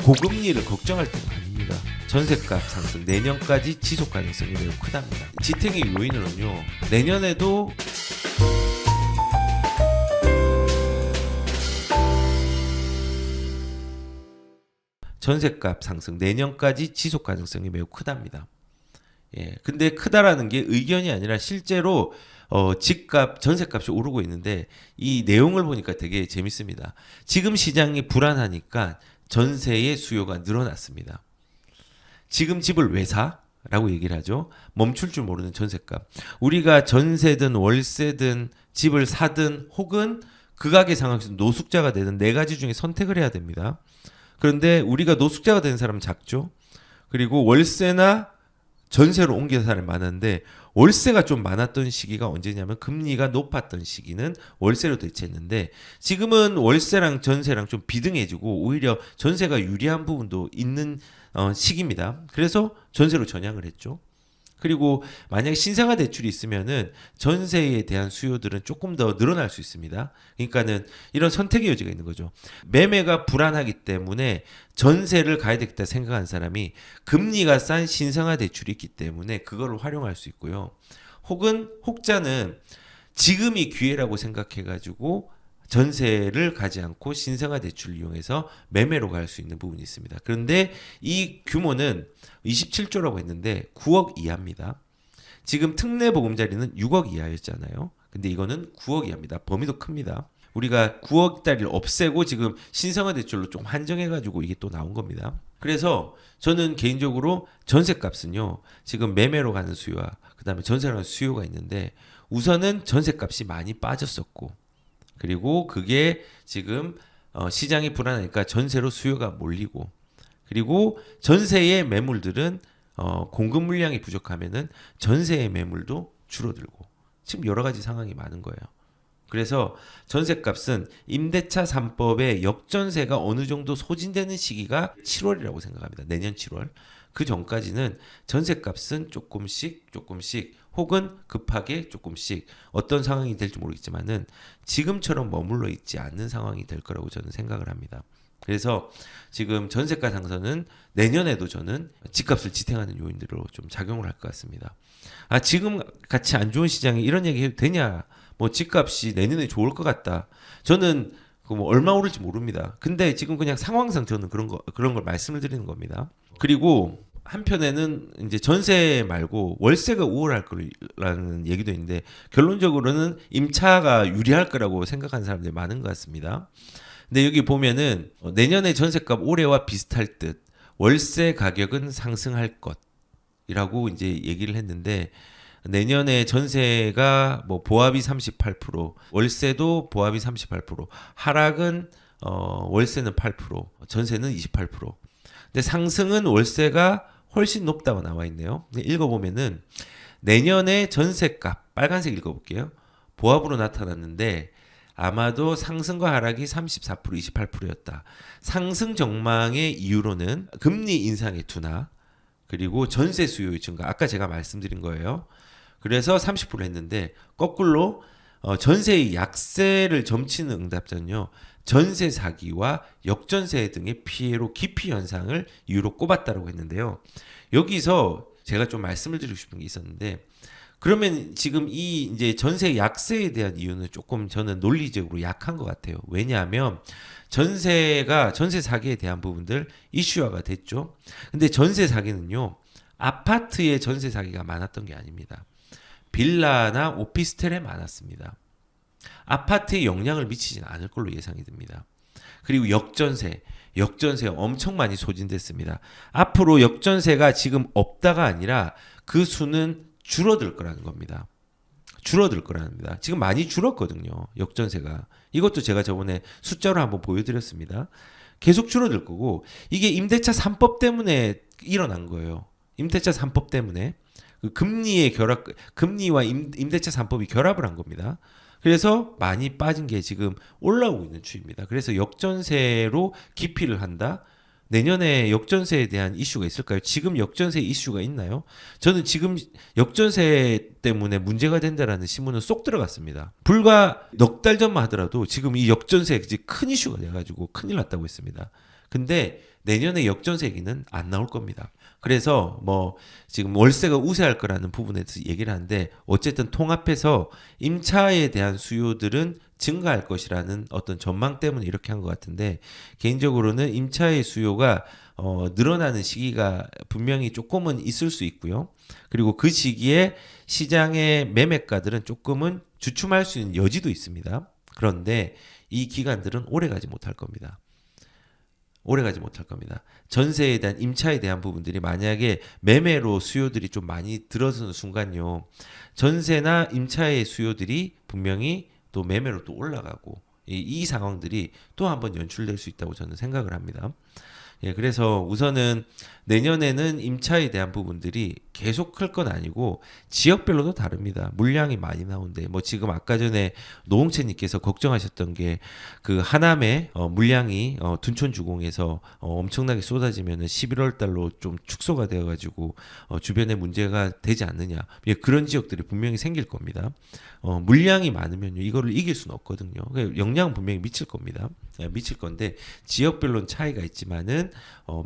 고금리를 걱정할 때가 아닙니다. 전셋값 상승 내년까지 지속 가능성이 매우 크답니다. 지탱의 요인으로는요, 내년에도 전셋값 상승 내년까지 지속 가능성이 매우 크답니다. 예, 근데 크다라는 게 의견이 아니라 실제로 집값, 전셋값이 오르고 있는데 이 내용을 보니까 되게 재밌습니다. 지금 시장이 불안하니까 전세의 수요가 늘어났습니다. 지금 집을 왜 사? 라고 얘기를 하죠. 멈출 줄 모르는 전셋값. 우리가 전세든 월세든 집을 사든 혹은 극악의 상황에서 노숙자가 되든 네 가지 중에 선택을 해야 됩니다. 그런데 우리가 노숙자가 되는 사람은 작죠. 그리고 월세나 전세로 옮기는 사람이 많은데 월세가 좀 많았던 시기가 언제냐면 금리가 높았던 시기는 월세로 대체했는데 지금은 월세랑 전세랑 좀 비등해지고 오히려 전세가 유리한 부분도 있는 시기입니다. 그래서 전세로 전향을 했죠. 그리고 만약에 신생아 대출이 있으면은 전세에 대한 수요들은 조금 더 늘어날 수 있습니다. 그러니까는 이런 선택의 여지가 있는 거죠. 매매가 불안하기 때문에 전세를 가야 되겠다 생각하는 사람이 금리가 싼 신생아 대출이 있기 때문에 그거를 활용할 수 있고요. 혹은 혹자는 지금이 기회라고 생각해가지고 전세를 가지 않고 신생아 대출을 이용해서 매매로 갈 수 있는 부분이 있습니다. 그런데 이 규모는 27조라고 했는데 9억 이하입니다. 지금 특례 보금자리는 6억 이하였잖아요. 근데 이거는 9억 이하입니다. 범위도 큽니다. 우리가 9억짜리를 없애고 지금 신생아 대출로 좀 한정해가지고 이게 또 나온 겁니다. 그래서 저는 개인적으로 전세값은요, 지금 매매로 가는 수요와 그 다음에 전세로 가는 수요가 있는데 우선은 전세값이 많이 빠졌었고 그리고 그게 지금 시장이 불안하니까 전세로 수요가 몰리고 그리고 전세의 매물들은 공급 물량이 부족하면은 전세의 매물도 줄어들고 지금 여러 가지 상황이 많은 거예요. 그래서 전세값은 임대차 3법의 역전세가 어느 정도 소진되는 시기가 7월이라고 생각합니다. 내년 7월. 그 전까지는 전세값은 조금씩 혹은 급하게 조금씩 어떤 상황이 될지 모르겠지만은 지금처럼 머물러 있지 않는 상황이 될 거라고 저는 생각을 합니다. 그래서 지금 전세가 상승은 내년에도 저는 집값을 지탱하는 요인들로 좀 작용을 할 것 같습니다. 지금 같이 안 좋은 시장에 이런 얘기 해도 되냐? 뭐 집값이 내년에 좋을 것 같다. 저는 뭐 얼마 오를지 모릅니다. 근데 지금 그냥 상황상 저는 그런 걸 말씀을 드리는 겁니다. 그리고 한편에는 이제 전세 말고 월세가 우월할 거라는 얘기도 있는데 결론적으로는 임차가 유리할 거라고 생각하는 사람들이 많은 것 같습니다. 근데 여기 보면은 내년에 전세값 올해와 비슷할 듯 월세 가격은 상승할 것이라고 이제 얘기를 했는데 내년에 전세가 뭐 보합이 38%, 월세도 보합이 38%, 하락은 월세는 8%, 전세는 28%. 근데 상승은 월세가 훨씬 높다고 나와 있네요. 읽어보면은 내년에 전세값 빨간색 읽어볼게요. 보합으로 나타났는데 아마도 상승과 하락이 34%, 28%였다. 상승 전망의 이유로는 금리 인상의 둔화 그리고 전세 수요의 증가. 아까 제가 말씀드린 거예요. 그래서 30% 했는데 거꾸로 전세의 약세를 점치는 응답자는요. 전세 사기와 역전세 등의 피해로 기피 현상을 이유로 꼽았다고 했는데요. 여기서 제가 좀 말씀을 드리고 싶은 게 있었는데 그러면 지금 이 이제 전세 약세에 대한 이유는 조금 저는 논리적으로 약한 것 같아요. 왜냐하면 전세 사기에 대한 부분들 이슈화가 됐죠. 근데 전세 사기는요. 아파트의 전세 사기가 많았던 게 아닙니다. 빌라나 오피스텔에 많았습니다. 아파트에 영향을 미치지는 않을 걸로 예상이 됩니다. 그리고 역전세 엄청 많이 소진됐습니다. 앞으로 역전세가 지금 없다가 아니라 그 수는 줄어들 거라는 겁니다. 지금 많이 줄었거든요. 역전세가. 이것도 제가 저번에 숫자로 한번 보여드렸습니다. 계속 줄어들 거고 이게 임대차 3법 때문에 일어난 거예요. 임대차 3법 때문에. 금리와 임대차 3법이 결합을 한 겁니다. 그래서 많이 빠진 게 지금 올라오고 있는 추입니다. 그래서 역전세로 기피를 한다. 내년에 역전세에 대한 이슈가 있을까요? 지금 역전세 이슈가 있나요? 저는 지금 역전세 때문에 문제가 된다라는 신문은 쏙 들어갔습니다. 불과 넉 달 전만 하더라도 지금 이 역전세 큰 이슈가 돼가지고 큰일 났다고 했습니다. 근데 내년에 역전세기는 안 나올 겁니다. 그래서 뭐 지금 월세가 우세할 거라는 부분에 대해서 얘기를 하는데 어쨌든 통합해서 임차에 대한 수요들은 증가할 것이라는 어떤 전망 때문에 이렇게 한 것 같은데 개인적으로는 임차의 수요가 늘어나는 시기가 분명히 조금은 있을 수 있고요. 그리고 그 시기에 시장의 매매가들은 조금은 주춤할 수 있는 여지도 있습니다. 그런데 이 기간들은 오래 가지 못할 겁니다. 오래 가지 못할 겁니다. 전세에 대한 임차에 대한 부분들이 만약에 매매로 수요들이 좀 많이 들어서는 순간요. 전세나 임차의 수요들이 분명히 또 매매로 또 올라가고 이 상황들이 또 한번 연출될 수 있다고 저는 생각을 합니다. 예, 그래서 우선은 내년에는 임차에 대한 부분들이 계속 클 건 아니고 지역별로도 다릅니다. 물량이 많이 나오는데 뭐 지금 아까 전에 노홍채님께서 걱정하셨던 게 그 하남의 물량이 둔촌주공에서 엄청나게 쏟아지면은 11월 달로 좀 축소가 되어가지고 주변에 문제가 되지 않느냐. 예, 그런 지역들이 분명히 생길 겁니다. 물량이 많으면요 이거를 이길 수는 없거든요. 영향은 분명히 미칠 겁니다. 예, 미칠 건데 지역별로는 차이가 있지만은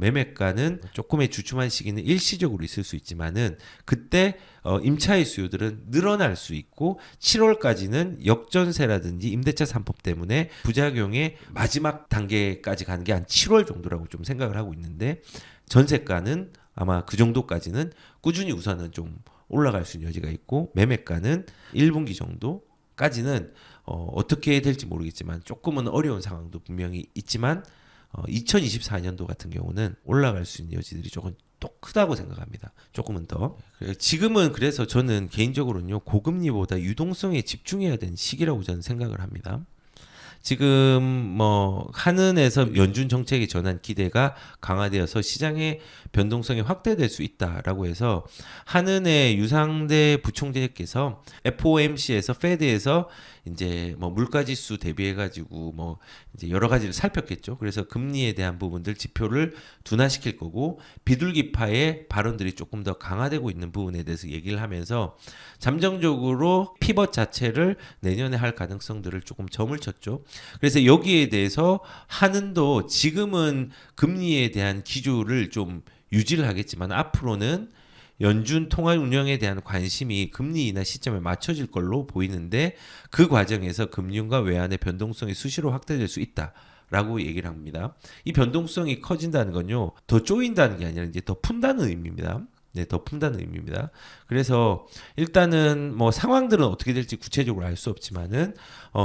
매매가는 조금의 주춤한 시기는 일시적으로 있을 수 있지만은 그때 임차의 수요들은 늘어날 수 있고 7월까지는 역전세라든지 임대차 3법 때문에 부작용의 마지막 단계까지 가는 게 한 7월 정도라고 좀 생각을 하고 있는데 전세가는 아마 그 정도까지는 꾸준히 우선은 좀 올라갈 수 있는 여지가 있고 매매가는 1분기 정도까지는 어떻게 될지 모르겠지만 조금은 어려운 상황도 분명히 있지만 2024년도 같은 경우는 올라갈 수 있는 여지들이 조금 또 크다고 생각합니다. 조금은 더. 지금은 그래서 저는 개인적으로는요 고금리보다 유동성에 집중해야 되는 시기라고 저는 생각을 합니다. 지금 뭐 한은에서 연준 정책의 전환 기대가 강화되어서 시장의 변동성이 확대될 수 있다라고 해서 한은의 유상대 부총재께서 FOMC에서 페드에서 이제 뭐 물가지수 대비해 가지고 뭐 이제 여러 가지를 살폈겠죠. 그래서 금리에 대한 부분들 지표를 둔화시킬 거고 비둘기파의 발언들이 조금 더 강화되고 있는 부분에 대해서 얘기를 하면서 잠정적으로 피벗 자체를 내년에 할 가능성들을 조금 점을 쳤죠. 그래서 여기에 대해서 한은도 지금은 금리에 대한 기조를 좀 유지를 하겠지만 앞으로는 연준 통화 운영에 대한 관심이 금리 인하 시점에 맞춰질 걸로 보이는데 그 과정에서 금융과 외환의 변동성이 수시로 확대될 수 있다. 라고 얘기를 합니다. 이 변동성이 커진다는 건요, 더 쪼인다는 게 아니라 이제 더 푼다는 의미입니다. 네, 더 푼다는 의미입니다. 그래서 일단은 뭐 상황들은 어떻게 될지 구체적으로 알 수 없지만은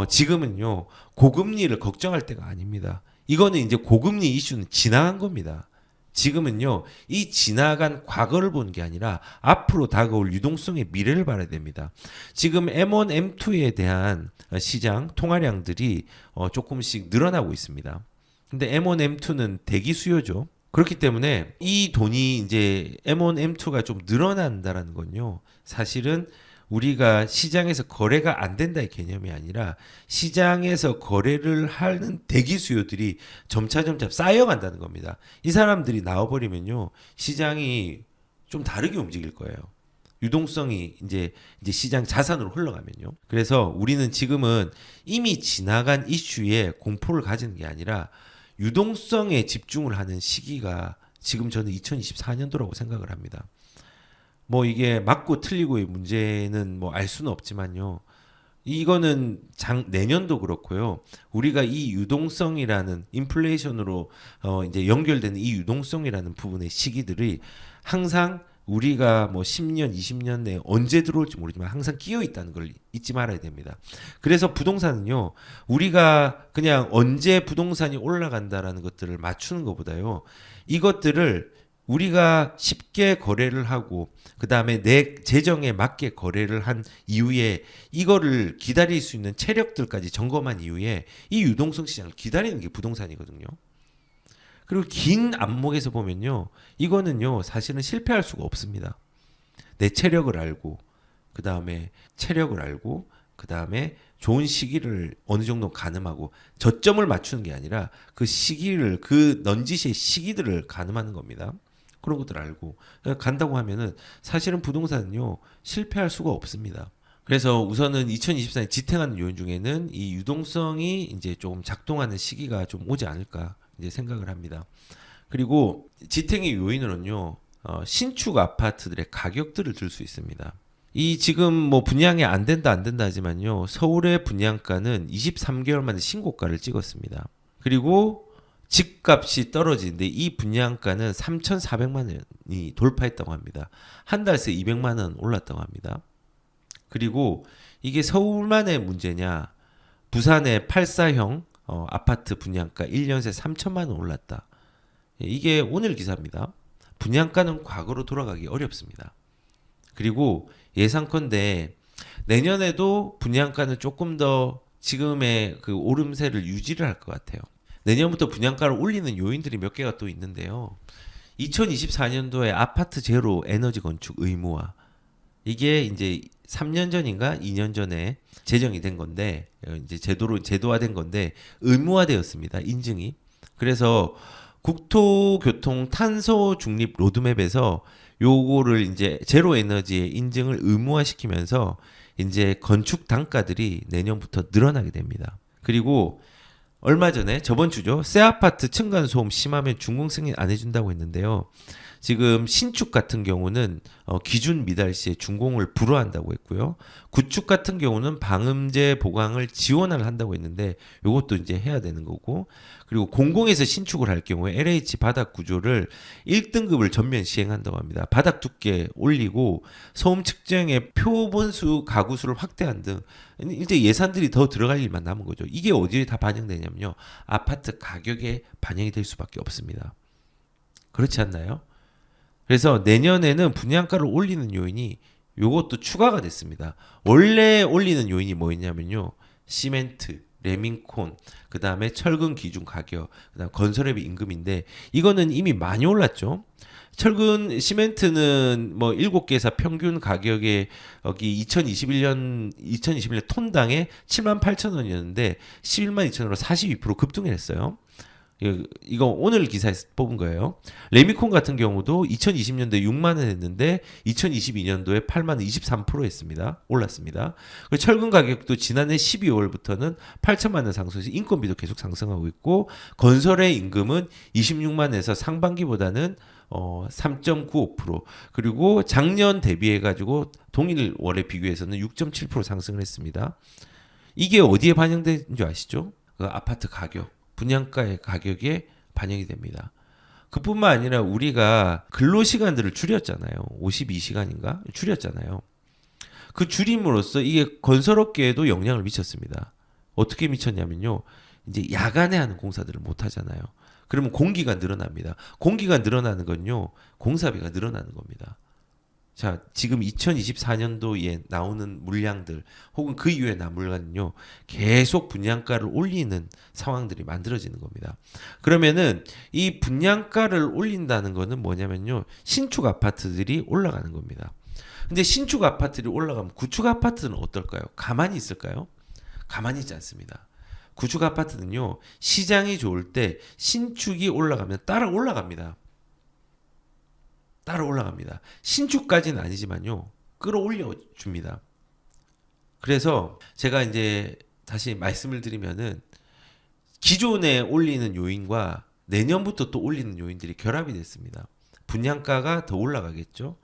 지금은요 고금리를 걱정할 때가 아닙니다. 이거는 이제 고금리 이슈는 지나간 겁니다. 지금은요 이 지나간 과거를 보는 게 아니라 앞으로 다가올 유동성의 미래를 봐야 됩니다. 지금 M1, M2에 대한 시장 통화량들이 조금씩 늘어나고 있습니다. 근데 M1, M2는 대기 수요죠. 그렇기 때문에 이 돈이 이제 M1, M2가 좀 늘어난다라는 건요. 사실은 우리가 시장에서 거래가 안 된다의 개념이 아니라 시장에서 거래를 하는 대기 수요들이 점차 쌓여간다는 겁니다. 이 사람들이 나와버리면요. 시장이 좀 다르게 움직일 거예요. 유동성이 이제 시장 자산으로 흘러가면요. 그래서 우리는 지금은 이미 지나간 이슈에 공포를 가지는 게 아니라 유동성에 집중을 하는 시기가 지금 저는 2024년도라고 생각을 합니다. 뭐 이게 맞고 틀리고의 문제는 뭐 알 수는 없지만요. 이거는 내년도 그렇고요. 우리가 이 유동성이라는 인플레이션으로 이제 연결되는 이 유동성이라는 부분의 시기들이 항상 우리가 뭐 10년, 20년 내에 언제 들어올지 모르지만 항상 끼어 있다는 걸 잊지 말아야 됩니다. 그래서 부동산은요, 우리가 그냥 언제 부동산이 올라간다라는 것들을 맞추는 것보다요, 이것들을 우리가 쉽게 거래를 하고 그 다음에 내 재정에 맞게 거래를 한 이후에 이거를 기다릴 수 있는 체력들까지 점검한 이후에 이 유동성 시장을 기다리는 게 부동산이거든요. 그리고 긴 안목에서 보면요, 이거는요 사실은 실패할 수가 없습니다. 내 체력을 알고 그 다음에 좋은 시기를 어느 정도 가늠하고 저점을 맞추는 게 아니라 그 시기를 그 넌지시의 시기들을 가늠하는 겁니다. 그런 것들 알고 간다고 하면은 사실은 부동산은요 실패할 수가 없습니다. 그래서 우선은 2024년 지탱하는 요인 중에는 이 유동성이 이제 조금 작동하는 시기가 좀 오지 않을까 이제 생각을 합니다. 그리고 지탱의 요인으로는요, 신축 아파트들의 가격들을 들 수 있습니다. 이 지금 뭐 분양이 안 된다 하지만요, 서울의 분양가는 23개월 만에 신고가를 찍었습니다. 그리고 집값이 떨어지는데 이 분양가는 3,400만 원이 돌파했다고 합니다. 한 달 새 200만 원 올랐다고 합니다. 그리고 이게 서울만의 문제냐? 부산의 84형 아파트 분양가 1년 새 3천만 원 올랐다. 이게 오늘 기사입니다. 분양가는 과거로 돌아가기 어렵습니다. 그리고 예상컨대 내년에도 분양가는 조금 더 지금의 그 오름세를 유지를 할 것 같아요. 내년부터 분양가를 올리는 요인들이 몇 개가 또 있는데요. 2024년도에 아파트 제로 에너지 건축 의무화. 이게 이제 3년 전인가 2년 전에 제정이 된 건데, 이제 제도화된 건데 의무화되었습니다. 인증이. 그래서 국토교통 탄소 중립 로드맵에서 요거를 이제 제로 에너지의 인증을 의무화시키면서 이제 건축 단가들이 내년부터 늘어나게 됩니다. 그리고 얼마 전에 저번 주죠. 새 아파트 층간 소음 심하면 준공 승인 안 해준다고 했는데요. 지금 신축 같은 경우는 기준 미달 시에 준공을 불허한다고 했고요. 구축 같은 경우는 방음제 보강을 지원을 한다고 했는데 이것도 이제 해야 되는 거고, 그리고 공공에서 신축을 할 경우에 LH 바닥 구조를 1등급을 전면 시행한다고 합니다. 바닥 두께 올리고 소음 측정의 표본수 가구수를 확대한 등 이제 예산들이 더 들어갈 일만 남은 거죠. 이게 어디에 다 반영되냐면요, 아파트 가격에 반영이 될 수밖에 없습니다. 그렇지 않나요? 그래서 내년에는 분양가를 올리는 요인이 요것도 추가가 됐습니다. 원래 올리는 요인이 뭐였냐면요, 시멘트, 레민콘, 그 다음에 철근 기준 가격, 그 다음 건설회비 임금인데 이거는 이미 많이 올랐죠. 철근 시멘트는 뭐 7개사 평균 가격에 여기 2021년 톤당에 78,000원이었는데 11만 2천원으로 42% 급등했어요. 이거 오늘 기사에서 뽑은 거예요. 레미콘 같은 경우도 2020년도에 6만 원 했는데 2022년도에 8만 원 23% 했습니다. 올랐습니다. 그리고 철근 가격도 지난해 12월부터는 8천만 원 상승해서 인건비도 계속 상승하고 있고, 건설의 임금은 26만에서 상반기보다는 3.95%, 그리고 작년 대비해 가지고 동일 월에 비교해서는 6.7% 상승을 했습니다. 이게 어디에 반영된 줄 아시죠? 그 아파트 가격, 분양가의 가격에 반영이 됩니다. 그뿐만 아니라 우리가 근로시간들을 줄였잖아요. 52시간인가? 줄였잖아요. 그 줄임으로써 이게 건설업계에도 영향을 미쳤습니다. 어떻게 미쳤냐면요, 이제 야간에 하는 공사들을 못 하잖아요. 그러면 공기가 늘어납니다. 공기가 늘어나는 건요, 공사비가 늘어나는 겁니다. 자, 지금 2024년도에 나오는 물량들 혹은 그 이후에 나온 물량은요, 계속 분양가를 올리는 상황들이 만들어지는 겁니다. 그러면은 이 분양가를 올린다는 거는 뭐냐면요, 신축 아파트들이 올라가는 겁니다. 근데 신축 아파트들이 올라가면 구축 아파트는 어떨까요? 가만히 있을까요? 가만히 있지 않습니다. 구축 아파트는요, 시장이 좋을 때 신축이 올라가면 따라 올라갑니다. 따라 올라갑니다. 신축까지는 아니지만요, 끌어올려 줍니다. 그래서 제가 이제 다시 말씀을 드리면은 기존에 올리는 요인과 내년부터 또 올리는 요인들이 결합이 됐습니다. 분양가가 더 올라가겠죠.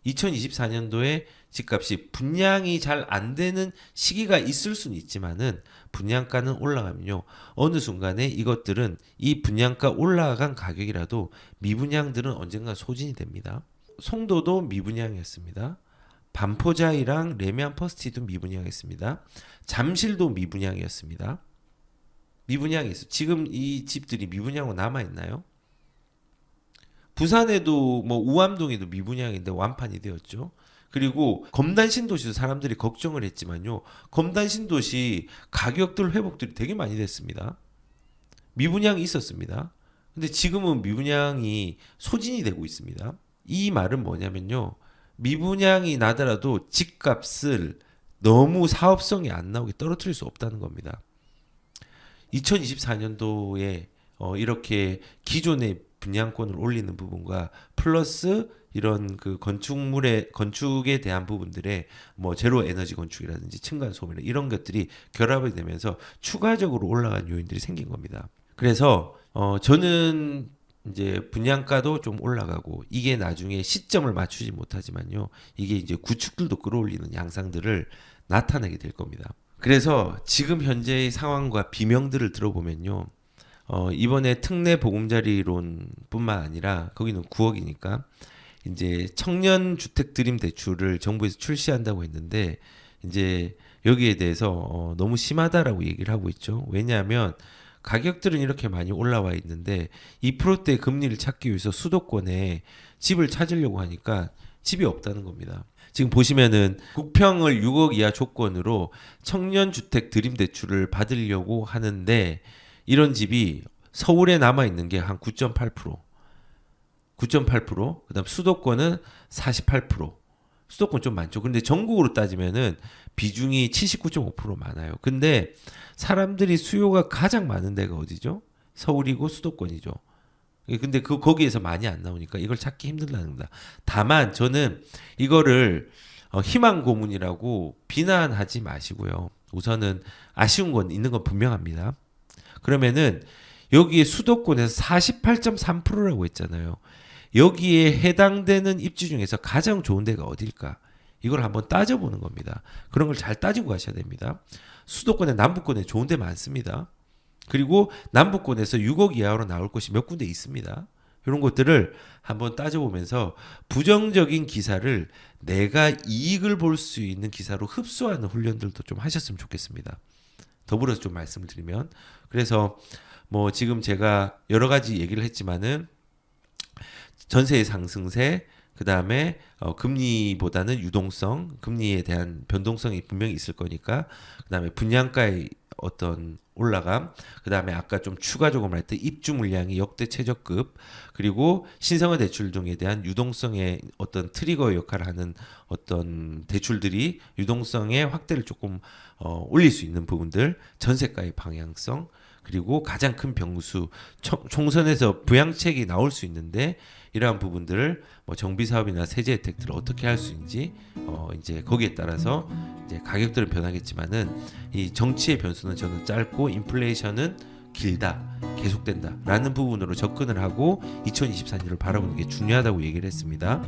2024년도에 집값이 분양이 잘 안 되는 시기가 있을 수는 있지만은 분양가는 올라가면요, 어느 순간에 이것들은 이 분양가 올라간 가격이라도 미분양들은 언젠가 소진이 됩니다. 송도도 미분양이었습니다. 반포자이랑 레미안 퍼스티도 미분양했습니다. 잠실도 미분양이었습니다. 미분양이 있어. 지금 이 집들이 미분양으로 남아 있나요? 부산에도 뭐 우암동에도 미분양인데 완판이 되었죠. 그리고 검단 신도시도 사람들이 걱정을 했지만요, 검단 신도시 가격들 회복들이 되게 많이 됐습니다. 미분양이 있었습니다. 근데 지금은 미분양이 소진이 되고 있습니다. 이 말은 뭐냐면요, 미분양이 나더라도 집값을 너무 사업성이 안 나오게 떨어뜨릴 수 없다는 겁니다. 2024년도에 이렇게 기존의 분양권을 올리는 부분과 플러스 이런 그 건축에 대한 부분들의 뭐 제로 에너지 건축이라든지 층간 소음 이런 것들이 결합이 되면서 추가적으로 올라간 요인들이 생긴 겁니다. 그래서 저는 이제 분양가도 좀 올라가고 이게 나중에 시점을 맞추지 못하지만요. 이게 이제 구축들도 끌어올리는 양상들을 나타내게 될 겁니다. 그래서 지금 현재의 상황과 비명들을 들어보면요. 이번에 특례 보금자리론뿐만 아니라 거기는 9억이니까 이제 청년 주택 드림 대출을 정부에서 출시한다고 했는데 이제 여기에 대해서 너무 심하다라고 얘기를 하고 있죠. 왜냐하면 가격들은 이렇게 많이 올라와 있는데 2%대 금리를 찾기 위해서 수도권에 집을 찾으려고 하니까 집이 없다는 겁니다. 지금 보시면은 국평을 6억 이하 조건으로 청년 주택 드림 대출을 받으려고 하는데 이런 집이 서울에 남아 있는 게 한 9.8%, 9.8%, 그다음 수도권은 48%. 수도권 좀 많죠. 근데 전국으로 따지면은 비중이 79.5% 많아요. 근데 사람들이 수요가 가장 많은 데가 어디죠? 서울이고 수도권이죠. 근데 거기에서 많이 안 나오니까 이걸 찾기 힘들다는 겁니다. 다만 저는 이거를 희망 고문이라고 비난하지 마시고요. 우선은 아쉬운 건 있는 건 분명합니다. 그러면은 여기에 수도권에서 48.3%라고 했잖아요. 여기에 해당되는 입지 중에서 가장 좋은 데가 어딜까? 이걸 한번 따져보는 겁니다. 그런 걸 잘 따지고 가셔야 됩니다. 수도권에 남부권에 좋은 데 많습니다. 그리고 남부권에서 6억 이하로 나올 곳이 몇 군데 있습니다. 이런 것들을 한번 따져보면서 부정적인 기사를 내가 이익을 볼 수 있는 기사로 흡수하는 훈련들도 좀 하셨으면 좋겠습니다. 더불어서 좀 말씀을 드리면 그래서 뭐 지금 제가 여러 가지 얘기를 했지만은 전세의 상승세, 그 다음에 금리보다는 유동성, 금리에 대한 변동성이 분명히 있을 거니까, 그 다음에 분양가의 어떤 올라감, 그 다음에 아까 좀 추가적으로 말했던 입주 물량이 역대 최저급, 그리고 신성화 대출 등에 대한 유동성의 어떤 트리거 역할을 하는 어떤 대출들이 유동성의 확대를 조금 올릴 수 있는 부분들, 전세가의 방향성, 그리고 가장 큰 변수 총선에서 부양책이 나올 수 있는데 이러한 부분들을 뭐 정비 사업이나 세제 혜택들을 어떻게 할 수 있는지 이제 거기에 따라서 이제 가격들은 변하겠지만은 이 정치의 변수는 저는 짧고 인플레이션은 길다, 계속된다라는 부분으로 접근을 하고 2024년을 바라보는 게 중요하다고 얘기를 했습니다.